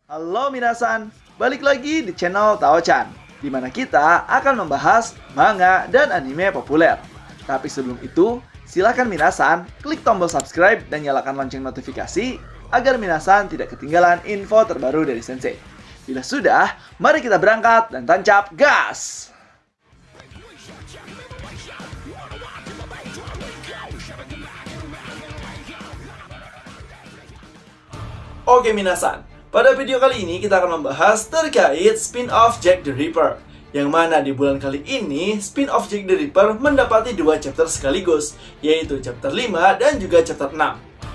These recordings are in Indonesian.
Halo minasan, balik lagi di channel Tao-chan, di mana kita akan membahas manga dan anime populer. Tapi sebelum itu, silakan minasan klik tombol subscribe dan nyalakan lonceng notifikasi agar minasan tidak ketinggalan info terbaru dari Sensei. Bila sudah, mari kita berangkat dan tancap gas! Oke minasan, pada video kali ini kita akan membahas terkait spin-off Jack the Ripper. Yang mana di bulan kali ini, spin-off Jack the Ripper mendapati dua chapter sekaligus, yaitu chapter 5 dan juga chapter 6.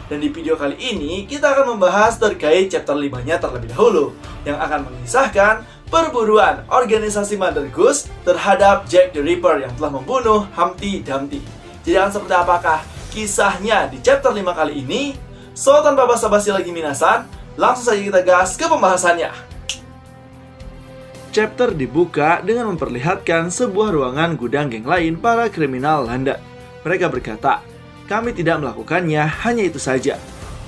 Dan di video kali ini, kita akan membahas terkait chapter 5-nya terlebih dahulu, yang akan mengisahkan perburuan organisasi Mother Goose terhadap Jack the Ripper yang telah membunuh Humpty Dumpty. Jadi akan seperti apakah kisahnya di chapter 5 kali ini? So, tanpa basa-basi lagi minasan, langsung saja kita gas ke pembahasannya. Chapter dibuka dengan memperlihatkan sebuah ruangan gudang geng lain para kriminal London. Mereka berkata, "Kami tidak melakukannya, hanya itu saja.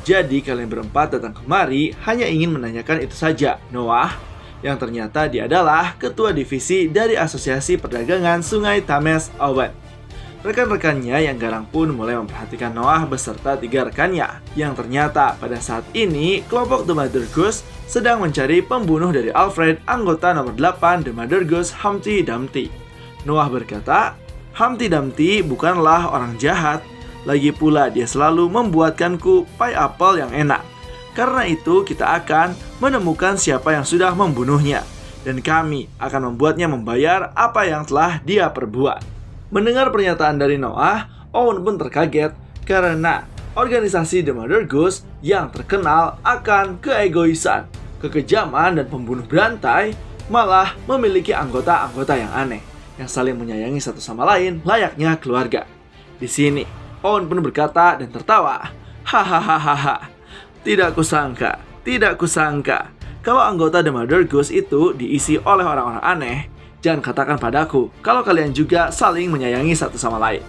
Jadi kalian berempat datang kemari hanya ingin menanyakan itu saja, Noah." Yang ternyata dia adalah ketua divisi dari Asosiasi Perdagangan Sungai Thames Owen. Rekan-rekannya yang garang pun mulai memperhatikan Noah beserta 3 rekannya. Yang ternyata pada saat ini kelompok The Mother Goose sedang mencari pembunuh dari Alfred, anggota nomor 8 The Mother Goose, Humpty Dumpty. Noah berkata, "Humpty Dumpty bukanlah orang jahat. Lagi pula dia selalu membuatkanku pie apple yang enak. Karena itu kita akan menemukan siapa yang sudah membunuhnya. Dan kami akan membuatnya membayar apa yang telah dia perbuat." Mendengar pernyataan dari Noah, Owen pun terkaget karena organisasi The Mother Goose yang terkenal akan keegoisan, kekejaman, dan pembunuh berantai malah memiliki anggota-anggota yang aneh yang saling menyayangi satu sama lain layaknya keluarga. Di sini, Owen pun berkata dan tertawa, "Hahaha, tidak kusangka kalau anggota The Mother Goose itu diisi oleh orang-orang aneh. Jangan katakan padaku kalau kalian juga saling menyayangi satu sama lain.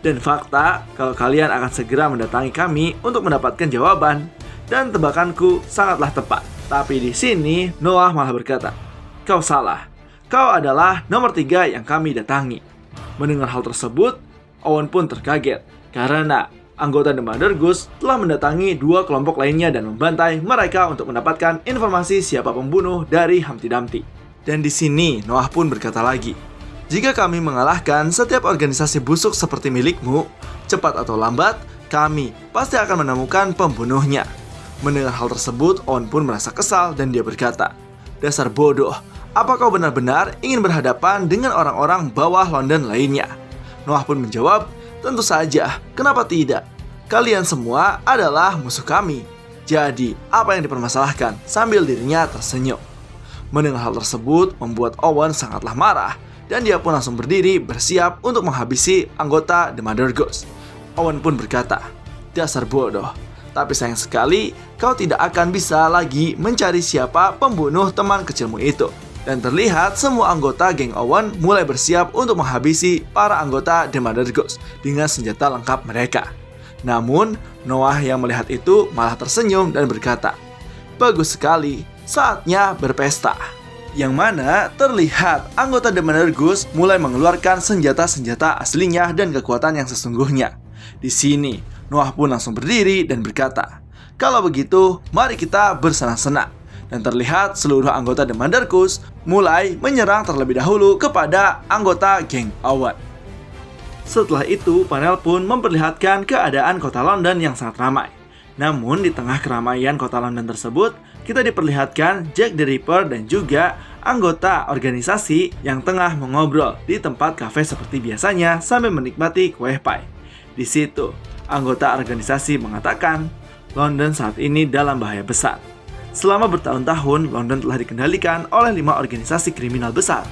Dan fakta kalau kalian akan segera mendatangi kami untuk mendapatkan jawaban. Dan tebakanku sangatlah tepat." Tapi di sini Noah malah berkata, "Kau salah. Kau adalah nomor 3 yang kami datangi." Mendengar hal tersebut, Owen pun terkaget karena anggota The Mother Goose telah mendatangi 2 kelompok lainnya dan membantai mereka untuk mendapatkan informasi siapa pembunuh dari Humpty Dumpty. Dan di sini Noah pun berkata lagi, "Jika kami mengalahkan setiap organisasi busuk seperti milikmu, cepat atau lambat, kami pasti akan menemukan pembunuhnya." Mendengar hal tersebut, Owen pun merasa kesal dan dia berkata, "Dasar bodoh, apa kau benar-benar ingin berhadapan dengan orang-orang bawah London lainnya?" Noah pun menjawab, "Tentu saja, kenapa tidak? Kalian semua adalah musuh kami. Jadi, apa yang dipermasalahkan?" Sambil dirinya tersenyum. Mendengar hal tersebut membuat Owen sangatlah marah dan dia pun langsung berdiri bersiap untuk menghabisi anggota The Mother Goose. Owen pun berkata, "Dasar bodoh, tapi sayang sekali kau tidak akan bisa lagi mencari siapa pembunuh teman kecilmu itu." Dan terlihat semua anggota geng Owen mulai bersiap untuk menghabisi para anggota The Mother Goose dengan senjata lengkap mereka. Namun Noah yang melihat itu malah tersenyum dan berkata, "Bagus sekali, saatnya berpesta." Yang mana terlihat anggota The Mother Goose mulai mengeluarkan senjata-senjata aslinya dan kekuatan yang sesungguhnya. Di sini Noah pun langsung berdiri dan berkata, "Kalau begitu, mari kita bersenang-senang." Dan terlihat seluruh anggota The Mother Goose mulai menyerang terlebih dahulu kepada anggota geng Owen. Setelah itu, panel pun memperlihatkan keadaan kota London yang sangat ramai. Namun di tengah keramaian kota London tersebut, kita diperlihatkan Jack the Ripper dan juga anggota organisasi yang tengah mengobrol di tempat kafe seperti biasanya sambil menikmati kue pie. Di situ, anggota organisasi mengatakan, "London saat ini dalam bahaya besar. Selama bertahun-tahun, London telah dikendalikan oleh 5 organisasi kriminal besar.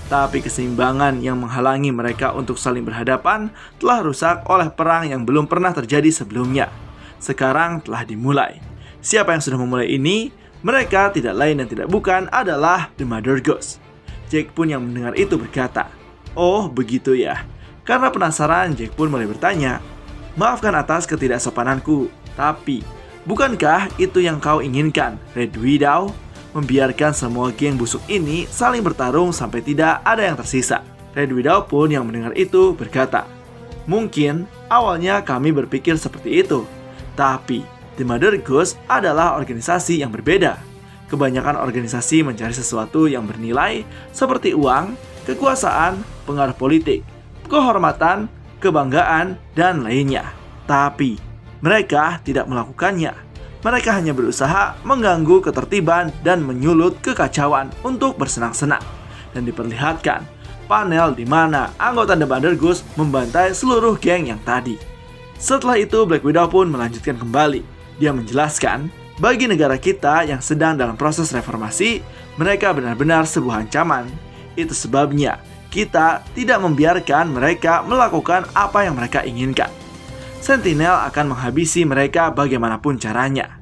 Tapi keseimbangan yang menghalangi mereka untuk saling berhadapan telah rusak oleh perang yang belum pernah terjadi sebelumnya. Sekarang telah dimulai. Siapa yang sudah memulai ini? Mereka tidak lain dan tidak bukan adalah The Mother Goose." Jack pun yang mendengar itu berkata, "Oh begitu ya." Karena penasaran, Jack pun mulai bertanya, "Maafkan atas ketidaksopananku, tapi Bukankah itu yang kau inginkan, Red Widow? Membiarkan semua geng busuk ini saling bertarung sampai tidak ada yang tersisa. Red Widow pun yang mendengar itu berkata, "Mungkin awalnya kami berpikir seperti itu, tapi The Mother Goose adalah organisasi yang berbeda. Kebanyakan organisasi mencari sesuatu yang bernilai seperti uang, kekuasaan, pengaruh politik, kehormatan, kebanggaan, dan lainnya. Tapi mereka tidak melakukannya. Mereka hanya berusaha mengganggu ketertiban dan menyulut kekacauan untuk bersenang-senang." Dan diperlihatkan panel di mana anggota The Mother Goose membantai seluruh geng yang tadi. Setelah itu Black Widow pun melanjutkan kembali. Dia menjelaskan, bagi negara kita yang sedang dalam proses reformasi, mereka benar-benar sebuah ancaman. Itu sebabnya kita tidak membiarkan mereka melakukan apa yang mereka inginkan. Sentinel akan menghabisi mereka bagaimanapun caranya.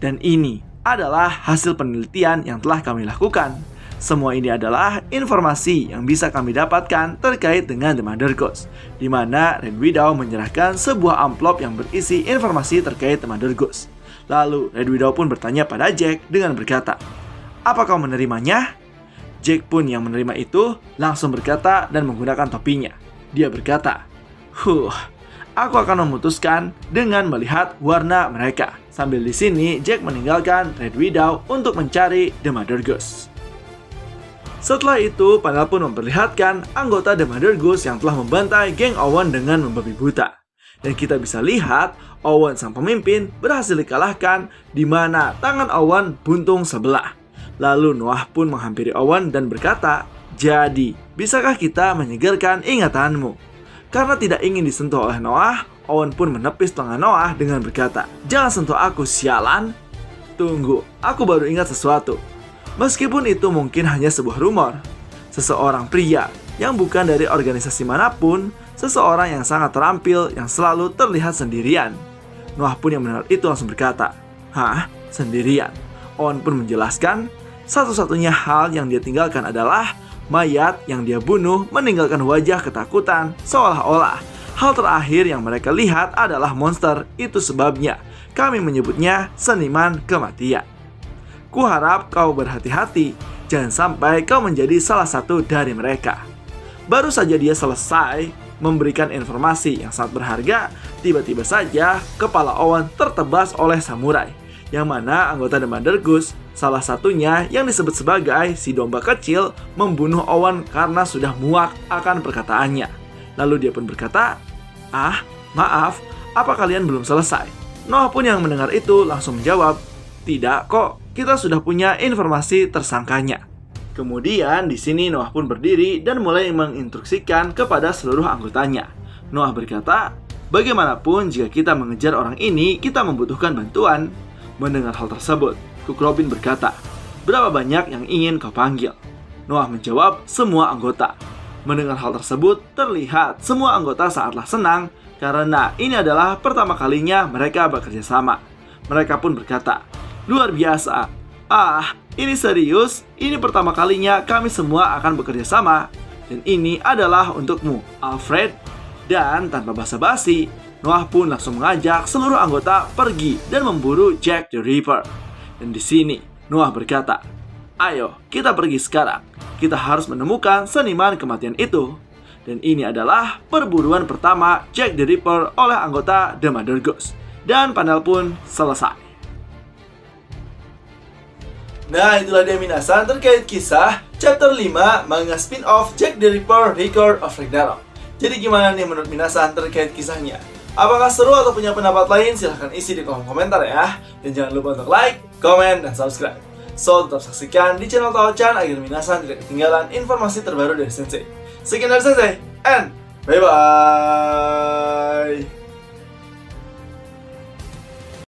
Dan ini adalah hasil penelitian yang telah kami lakukan. Semua ini adalah informasi yang bisa kami dapatkan terkait dengan The Mother Goose, di mana Red Widow menyerahkan sebuah amplop yang berisi informasi terkait The Mother Goose. Lalu Red Widow pun bertanya pada Jack dengan berkata, "Apa kau menerimanya?" Jack pun yang menerima itu langsung berkata dan menggunakan topinya. Dia berkata, aku akan memutuskan dengan melihat warna mereka." Sambil di sini Jack meninggalkan Red Widow untuk mencari The Mother Goose. Setelah itu, panel pun memperlihatkan anggota The Mother Goose yang telah membantai geng Owen dengan membabi buta. Dan kita bisa lihat Owen sang pemimpin berhasil dikalahkan, di mana tangan Owen buntung sebelah. Lalu Noah pun menghampiri Owen dan berkata, "Jadi, bisakah kita menyegarkan ingatanmu?" Karena tidak ingin disentuh oleh Noah, Owen pun menepis tangan Noah dengan berkata, "Jangan sentuh aku, sialan." Tunggu, aku baru ingat sesuatu. Meskipun itu mungkin hanya sebuah rumor, seseorang pria yang bukan dari organisasi manapun, seseorang yang sangat terampil yang selalu terlihat sendirian. Noah pun yang mendengar itu langsung berkata, "Hah? Sendirian?" Owen pun menjelaskan, satu-satunya hal yang dia tinggalkan adalah mayat yang dia bunuh meninggalkan wajah ketakutan, seolah-olah hal terakhir yang mereka lihat adalah monster. Itu sebabnya kami menyebutnya seniman kematian. Kuharap kau berhati-hati, jangan sampai kau menjadi salah satu dari mereka. Baru saja dia selesai memberikan informasi yang sangat berharga, tiba-tiba saja kepala Owen tertebas oleh samurai, yang mana anggota The Mother Goose, salah satunya yang disebut sebagai si domba kecil, membunuh Owen karena sudah muak akan perkataannya. Lalu dia pun berkata, maaf, apa kalian belum selesai?" Noah pun yang mendengar itu langsung menjawab, "Tidak kok, kita sudah punya informasi tersangkanya." Kemudian di sini Noah pun berdiri dan mulai menginstruksikan kepada seluruh anggotanya. Noah berkata, "Bagaimanapun jika kita mengejar orang ini, kita membutuhkan bantuan." Mendengar hal tersebut, Cook Robin berkata, "Berapa banyak yang ingin kau panggil?" Noah menjawab, "Semua anggota." Mendengar hal tersebut, terlihat semua anggota sangatlah senang karena ini adalah pertama kalinya mereka bekerja sama. Mereka pun berkata, "Luar biasa. Ini serius. Ini pertama kalinya kami semua akan bekerja sama. Dan ini adalah untukmu, Alfred." Dan tanpa basa-basi, Noah pun langsung mengajak seluruh anggota pergi dan memburu Jack the Ripper. Dan di sini Noah berkata, "Ayo, kita pergi sekarang. Kita harus menemukan seniman kematian itu." Dan ini adalah perburuan pertama Jack the Ripper oleh anggota The Mother Goose. Dan panel pun selesai. Nah, itulah dia minasan terkait kisah chapter 5 manga spin-off Jack the Ripper Record of Ragnarok. Jadi gimana nih menurut minasan terkait kisahnya? Apakah seru atau punya pendapat lain? Silahkan isi di kolom komentar ya. Dan jangan lupa untuk like, komen, dan subscribe. So, tetap saksikan di channel Tao-chan agar minasan tidak ketinggalan informasi terbaru dari Sensei. Sekian dari Sensei, and bye-bye!